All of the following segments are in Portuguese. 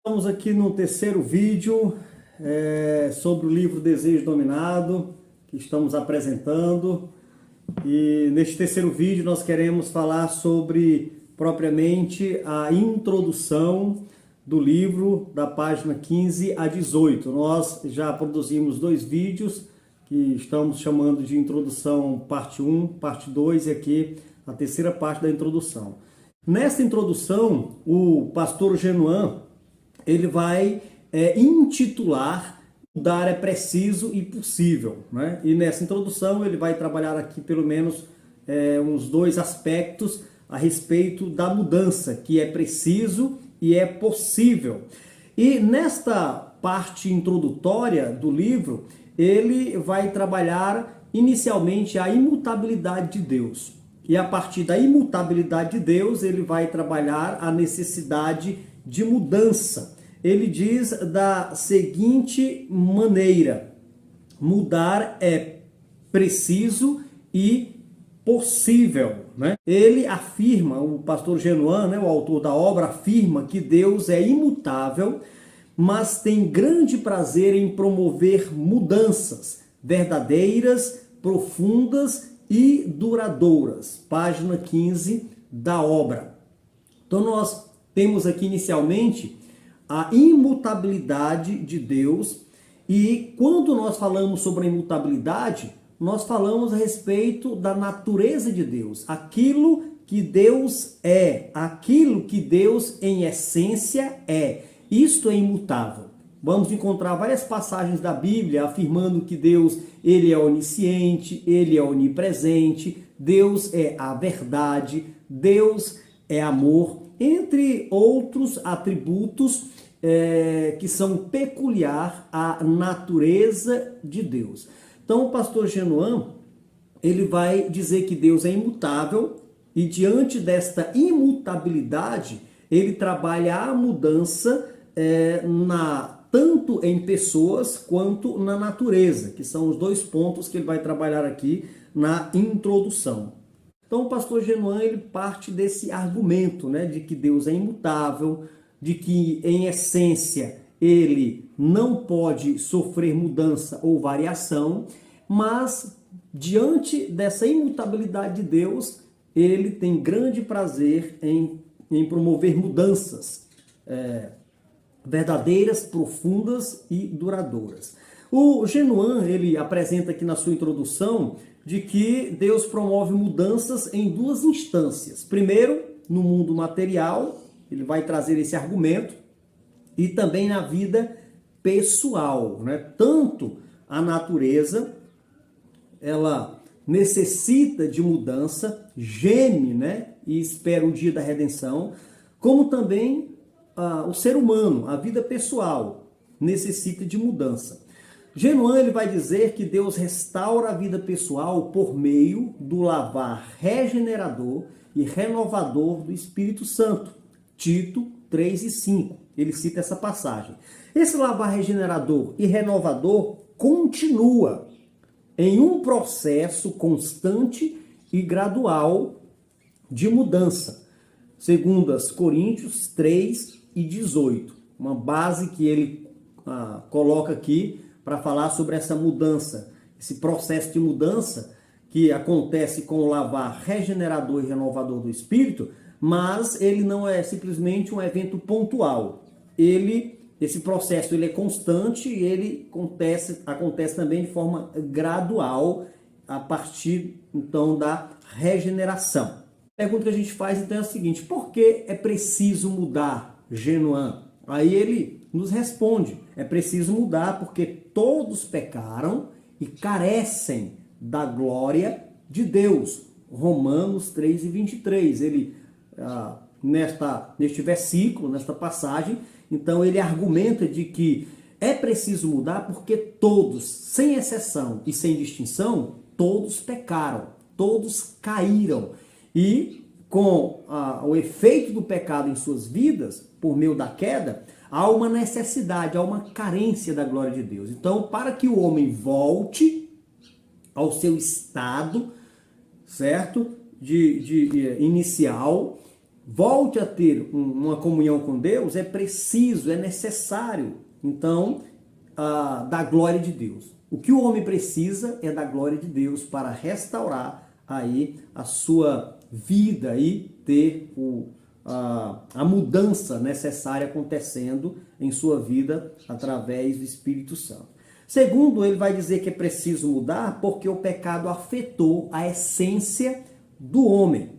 Estamos aqui no terceiro vídeo sobre o livro Desejo Dominado, que estamos apresentando. E neste terceiro vídeo nós queremos falar sobre propriamente a introdução do livro, da página 15 a 18. Nós já produzimos dois vídeos que estamos chamando de introdução parte 1, parte 2 e aqui a terceira parte da introdução. Nessa introdução, o pastor Genuan ele vai intitular Mudar é Preciso e Possível, né? E nessa introdução ele vai trabalhar aqui pelo menos uns dois aspectos a respeito da mudança, que é preciso e é possível. E nesta parte introdutória do livro, ele vai trabalhar inicialmente a imutabilidade de Deus. E a partir da imutabilidade de Deus, ele vai trabalhar a necessidade de mudança. Ele diz da seguinte maneira: mudar é preciso e possível, né? Ele afirma, o pastor Genuan, né, o autor da obra, afirma que Deus é imutável, mas tem grande prazer em promover mudanças verdadeiras, profundas e duradouras. Página 15 da obra. Então nós temos aqui inicialmente a imutabilidade de Deus, e quando nós falamos sobre a imutabilidade, nós falamos a respeito da natureza de Deus, aquilo que Deus é, aquilo que Deus em essência é. Isto é imutável. Vamos encontrar várias passagens da Bíblia afirmando que Deus, ele é onisciente, ele é onipresente, Deus é a verdade, Deus é amor, entre outros atributos que são peculiar à natureza de Deus. Então o pastor Genuan, ele vai dizer que Deus é imutável, e diante desta imutabilidade, ele trabalha a mudança tanto em pessoas quanto na natureza, que são os dois pontos que ele vai trabalhar aqui na introdução. Então o pastor Genuan, ele parte desse argumento, né, de que Deus é imutável, de que em essência ele não pode sofrer mudança ou variação, mas diante dessa imutabilidade de Deus, ele tem grande prazer em promover mudanças verdadeiras, profundas e duradouras. O Genuan, ele apresenta aqui na sua introdução de que Deus promove mudanças em duas instâncias. Primeiro, no mundo material, ele vai trazer esse argumento, e também na vida pessoal, né? Tanto a natureza, ela necessita de mudança, geme, né? E espera o dia da redenção, como também o ser humano, a vida pessoal, necessita de mudança. Genuan, ele vai dizer que Deus restaura a vida pessoal por meio do lavar regenerador e renovador do Espírito Santo. Tito 3 e 5, ele cita essa passagem. Esse lavar regenerador e renovador continua em um processo constante e gradual de mudança. Segundo as Coríntios 3 e 18, uma base que ele coloca aqui para falar sobre essa mudança, esse processo de mudança que acontece com o lavar regenerador e renovador do Espírito, mas ele não é simplesmente um evento pontual. Esse processo ele é constante e ele acontece também de forma gradual a partir então da regeneração. A pergunta que a gente faz então é a seguinte: por que é preciso mudar, Genuan? Aí ele nos responde: é preciso mudar porque todos pecaram e carecem da glória de Deus. Romanos 3 e 23. Ele neste versículo, nesta passagem, então ele argumenta de que é preciso mudar porque todos, sem exceção e sem distinção, todos pecaram, todos caíram. E com o efeito do pecado em suas vidas, por meio da queda, há uma necessidade, há uma carência da glória de Deus. Então, para que o homem volte ao seu estado, certo? De inicial, volte a ter uma comunhão com Deus, é preciso, é necessário, então, da glória de Deus. O que o homem precisa é da glória de Deus para restaurar aí a sua vida e ter a mudança necessária acontecendo em sua vida através do Espírito Santo. Segundo, ele vai dizer que é preciso mudar porque o pecado afetou a essência do homem.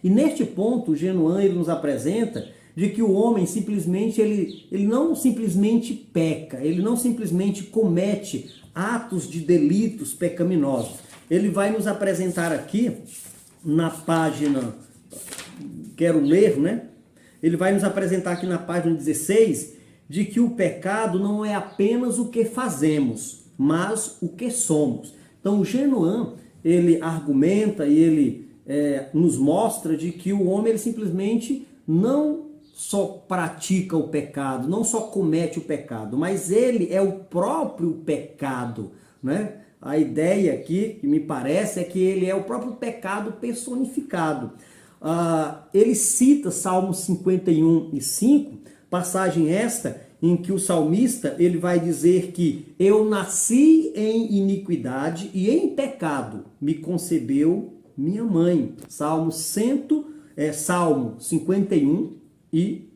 E neste ponto, o Genuan ele nos apresenta de que o homem simplesmente, ele não simplesmente peca, ele não simplesmente comete atos de delitos pecaminosos. Ele vai nos apresentar aqui, na página, quero ler, né? Ele vai nos apresentar aqui na página 16, de que o pecado não é apenas o que fazemos, mas o que somos. Então, o Genuan, ele argumenta e ele nos mostra de que o homem ele simplesmente não só pratica o pecado, não só comete o pecado, mas ele é o próprio pecado, né? A ideia aqui, que me parece, é que ele é o próprio pecado personificado. Ele cita Salmos 51:5, passagem esta em que o salmista ele vai dizer que eu nasci em iniquidade e em pecado me concebeu minha mãe. Salmo 51 e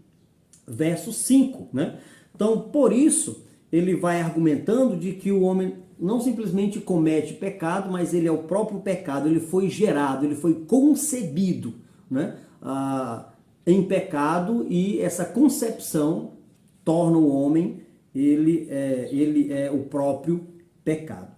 verso 5, né? Então, por isso, ele vai argumentando de que o homem não simplesmente comete pecado, mas ele é o próprio pecado, ele foi gerado, ele foi concebido, né? Em pecado, e essa concepção torna o homem, ele é o próprio pecado.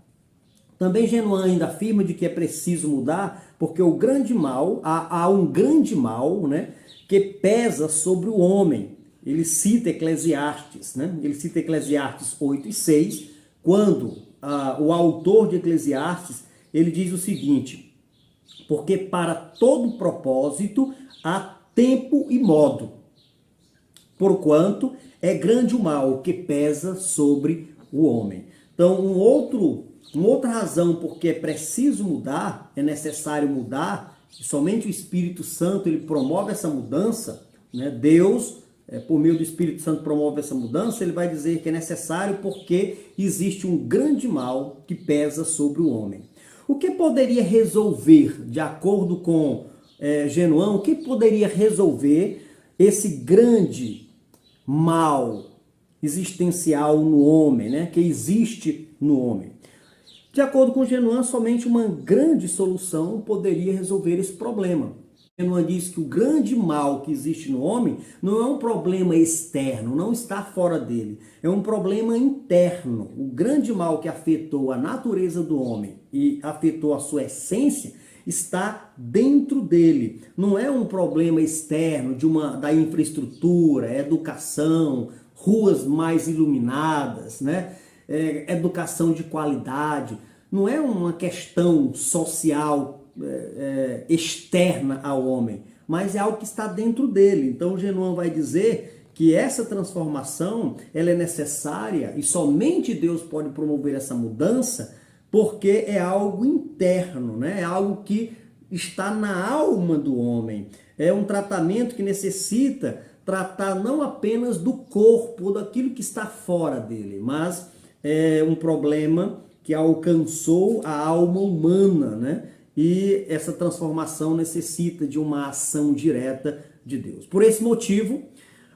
Também Genuan ainda afirma de que é preciso mudar, porque o grande mal, há um grande mal, né, que pesa sobre o homem. Ele cita Eclesiastes, né? Ele cita Eclesiastes 8:6, quando o autor de Eclesiastes, ele diz o seguinte: porque para todo propósito há tempo e modo, porquanto é grande o mal que pesa sobre o homem. Então, uma outra razão porque é preciso mudar, é necessário mudar, e somente o Espírito Santo ele promove essa mudança, né? Deus, por meio do Espírito Santo, promove essa mudança. Ele vai dizer que é necessário porque existe um grande mal que pesa sobre o homem. O que poderia resolver, de acordo com Genuan, o que poderia resolver esse grande mal existencial no homem, né? Que existe no homem? De acordo com Genuan, somente uma grande solução poderia resolver esse problema. Genuan diz que o grande mal que existe no homem não é um problema externo, não está fora dele, é um problema interno. O grande mal que afetou a natureza do homem e afetou a sua essência está dentro dele. Não é um problema externo da infraestrutura, educação, ruas mais iluminadas, né? Educação de qualidade. Não é uma questão social externa ao homem, mas é algo que está dentro dele. Então, o Genuan vai dizer que essa transformação ela é necessária e somente Deus pode promover essa mudança, porque é algo interno, né? É algo que está na alma do homem. É um tratamento que necessita tratar não apenas do corpo, daquilo que está fora dele, mas é um problema que alcançou a alma humana, né? E essa transformação necessita de uma ação direta de Deus. Por esse motivo,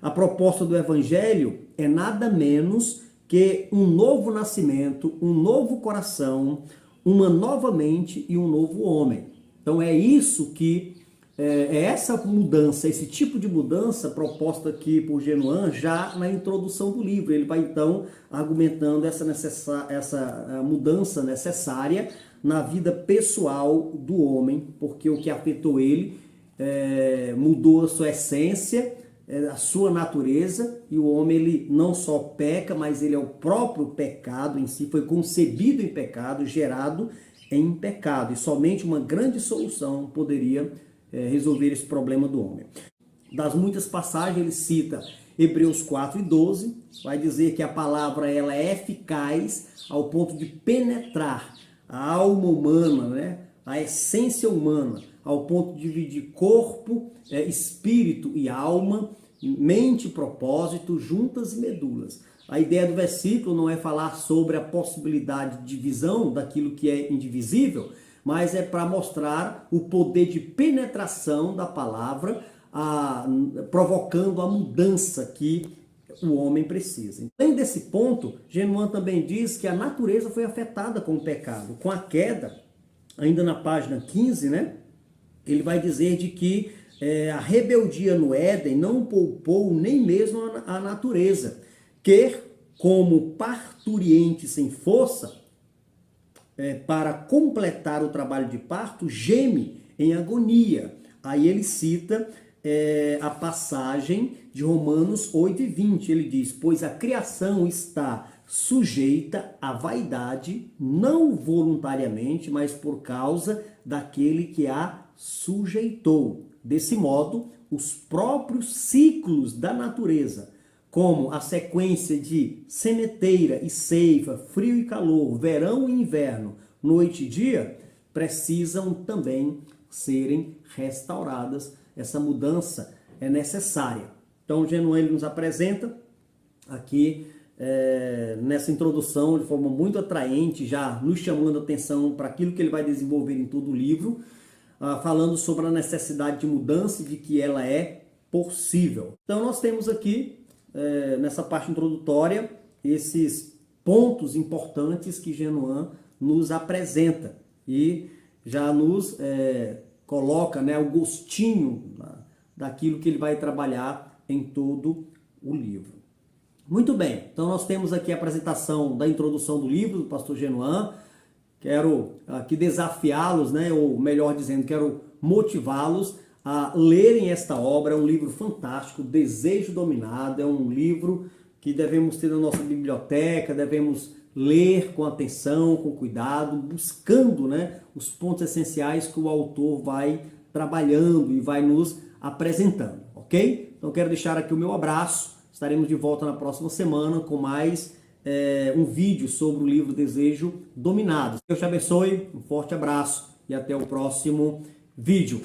a proposta do Evangelho é nada menos que um novo nascimento, um novo coração, uma nova mente e um novo homem. Então é isso que é essa mudança, esse tipo de mudança proposta aqui por Genuan já na introdução do livro. Ele vai então argumentando essa mudança necessária na vida pessoal do homem, porque o que afetou ele mudou a sua essência, a sua natureza, e o homem ele não só peca, mas ele é o próprio pecado em si, foi concebido em pecado, gerado em pecado, e somente uma grande solução poderia resolver esse problema do homem. Das muitas passagens ele cita Hebreus 4:12, vai dizer que a palavra ela é eficaz ao ponto de penetrar a alma humana, né? A essência humana, ao ponto de dividir corpo, espírito e alma, mente e propósito, juntas e medulas. A ideia do versículo não é falar sobre a possibilidade de divisão daquilo que é indivisível, mas é para mostrar o poder de penetração da palavra, provocando a mudança que o homem precisa. Além desse ponto, Genuan também diz que a natureza foi afetada com o pecado, com a queda. Ainda na página 15, né, ele vai dizer de que a rebeldia no Éden não poupou nem mesmo a natureza, que, como parturiente sem força, para completar o trabalho de parto, geme em agonia. Aí ele cita a passagem de Romanos 8:20. Ele diz: pois a criação está sujeita à vaidade, não voluntariamente, mas por causa daquele que a sujeitou. Desse modo, os próprios ciclos da natureza, como a sequência de sementeira e ceifa, frio e calor, verão e inverno, noite e dia, precisam também serem restauradas. Essa mudança é necessária. Então, Genuan nos apresenta aqui nessa introdução de forma muito atraente, já nos chamando a atenção para aquilo que ele vai desenvolver em todo o livro, falando sobre a necessidade de mudança e de que ela é possível. Então, nós temos aqui nessa parte introdutória, esses pontos importantes que Genuan nos apresenta e já nos coloca, né, o gostinho daquilo que ele vai trabalhar em todo o livro. Muito bem, então nós temos aqui a apresentação da introdução do livro do pastor Genuan. Quero aqui desafiá-los, né, ou melhor dizendo, quero motivá-los a lerem esta obra. É um livro fantástico, Desejo Dominado, é um livro que devemos ter na nossa biblioteca, devemos ler com atenção, com cuidado, buscando, né, os pontos essenciais que o autor vai trabalhando e vai nos apresentando, ok? Então quero deixar aqui o meu abraço, estaremos de volta na próxima semana com mais um vídeo sobre o livro Desejo Dominado. Deus te abençoe, um forte abraço e até o próximo vídeo.